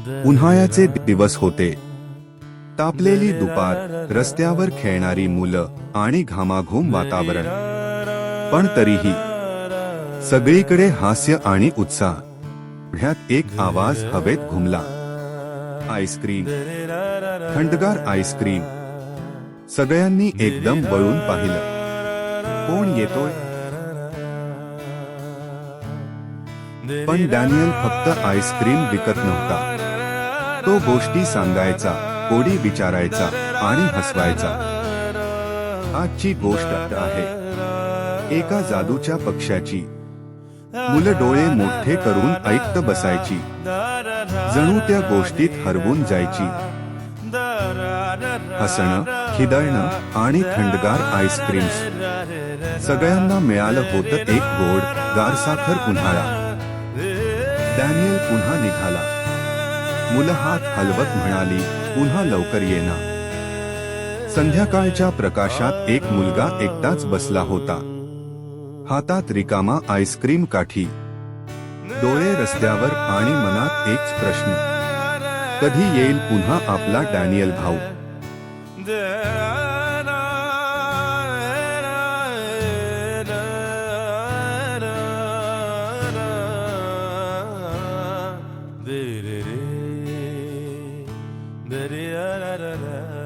उन्हाळ्याचे दिवस होते. तापलेली दुपार, रस्त्यावर खेळणारी मुलं आणि घामाघूम वातावरण. पण तरीही सगळीकडे हास्य आणि उत्साह. ह्यात एक आवाज हवेत घुमला. आईस्क्रीम, थंडगार आईस्क्रीम. सगळ्यांनी एकदम वळून पाहिलं. कोण येतोय? पण डॅनियल फक्त आईस्क्रीम विकत नव्हता. तो गोष्टी सांगायचा, कोडी विचारायचा आणि हसवायचा. आजची गोष्ट आहे एका जादूच्या पक्ष्याची. मुलं डोळे मोठे करून ऐकत बसायची, जणू त्या गोष्टीत हरवून जायची. हसणं, खिदळणं आणि थंडगार आईस्क्रीम्स. सगळ्यांना मिळालं होतं एक गोड, गारसाखर उन्हाळा. डॅनियल पुन्हा निघाला. मुलं हात हलवत म्हणाली, पुन्हा लवकर ये ना. संध्याकाळच्या प्रकाशात एक मुलगा एकटाच बसला होता. हातात रिकामा आईस्क्रीम काठी. डोळे रस्त्यावर आणि मनात एकच प्रश्न. कधी येईल पुन्हा आपला डॅनियल भाऊ? Da da da da da da.